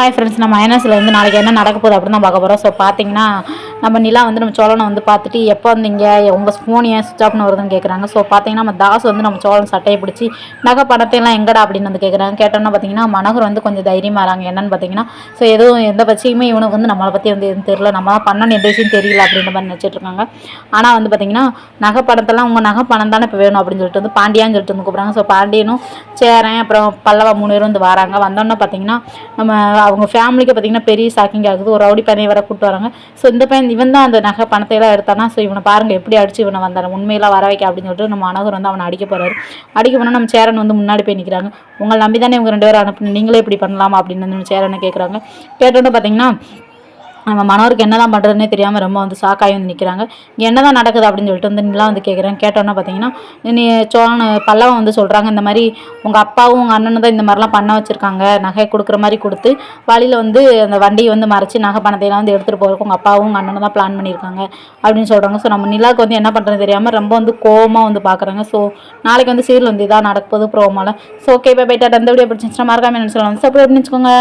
Hi friends, நம்ம மைனஸில் வந்து நாளைக்கு என்ன நடக்க போகுது அப்படின்னு தான் பார்க்க போகிறோம். ஸோ பார்த்தீங்கன்னா நம்ம நிலா வந்து நம்ம சோழனை வந்து பார்த்துட்டு எப்போ வந்தீங்க, உங்கள் ஃபோன் ஏன் சுவிச் ஆஃப்னு வருதுன்னு கேட்குறாங்க. ஸோ பார்த்தீங்கன்னா நம்ம தாஸ் வந்து நம்ம சோழன் சட்டையை பிடிச்சி நகை பணத்தையெல்லாம் எங்கடா அப்படின்னு வந்து கேட்குறாங்க. கேட்டோன்னா பார்த்தீங்கன்னா மனோகர் வந்து கொஞ்சம் தைரியமாக வராங்க. என்னன்னு பார்த்தீங்கன்னா ஸோ எதுவும் எந்த பட்சியுமே இவனுக்கு வந்து நம்மளை பற்றி வந்து எதுவும் தெரியல, நம்ம தான் பண்ணணும் எந்த விஷயம் தெரியல அப்படின்ற மாதிரி நினச்சிட்டு இருக்காங்க. ஆனால் வந்து பார்த்தீங்கன்னா நகை பணத்தெல்லாம் உங்கள் நகை பணம் தானே இப்போ வேணும் அப்படின்னு சொல்லிட்டு வந்து பாண்டியான்னு சொல்லிட்டு வந்து கூப்பிட்றாங்க. ஸோ பாண்டியனும் சேரன் அப்புறம் பல்லவா 3 பேரும் வந்து வராங்க. வந்தோன்னா பார்த்தீங்கன்னா நம்ம அவங்க ஃபேமிலிக்கு பார்த்திங்கன்னா பெரிய ஷாக்கிங் ஆகுது. ஒரு ரவுடி பையனை வர கூப்பிட்டு வராங்க. ஸோ இந்த பையன் இவன் தான் அந்த நகை பணத்தை எல்லாம் எடுத்தானா. ஸோ இவனை பாருங்கள் எப்படி அடிச்சு இவனை வந்தார் உண்மையெல்லாம் வர வைக்க அப்படின்னு சொல்லிட்டு நம்ம மனோகர் வந்து அவனை அடிக்க போகிறாரு. அடிக்க போனால் நம்ம சேரன் வந்து முன்னாடி போய் நிற்கிறாங்க. உங்களை நம்பி தானே இவங்க 2 பேரும் அனுப்பணும், நீங்களே இப்படி பண்ணலாமா அப்படின்னு வந்து நம்ம சேரனை கேட்குறாங்க. கேட்டோன்னு பார்த்தீங்கன்னா நம்ம மனோருக்கு என்ன தான் பண்ணுறதுனே தெரியாமல் ரொம்ப வந்து ஷாக்காகி வந்து நிற்கிறாங்க. இங்கே என்ன தான் நடக்குது அப்படின்னு சொல்லிட்டு வந்து நிலா வந்து கேட்குறேன். கேட்டோன்னா பார்த்தீங்கன்னா நீ சோழன் பல்லவன் வந்து சொல்கிறாங்க, இந்த மாதிரி உங்கள் அப்பாவும் உங்கள் அண்ணனும் தான் இந்த மாதிரிலாம் பண்ண வச்சுருக்காங்க. நகை கொடுக்குற மாதிரி கொடுத்து வழியில் வந்து அந்த வண்டியை வந்து மறைச்சி நகை பணத்தையெல்லாம் வந்து எடுத்துகிட்டு போகிறதுக்கு உங்கள் அப்பாவும் உங்கள் அண்ணனும் தான் பிளான் பண்ணியிருக்காங்க அப்படின்னு சொல்கிறாங்க. ஸோ நம்ம நிலாவுக்கு வந்து என்ன பண்ணுறது தெரியாமல் ரொம்ப வந்து கோவமாக வந்து பார்க்குறாங்க. ஸோ நாளைக்கு வந்து சீரியல் வந்து இதாக நடக்க போகுது ப்ரோமோவில். So okay bye bye tata. அந்த வீடியோ பிடிச்சிருந்துச்சுன்னா மறக்காம என்ன சொல்லலாம், சப்ஸ்கிரைப் பண்ணி வச்சுக்கோங்க.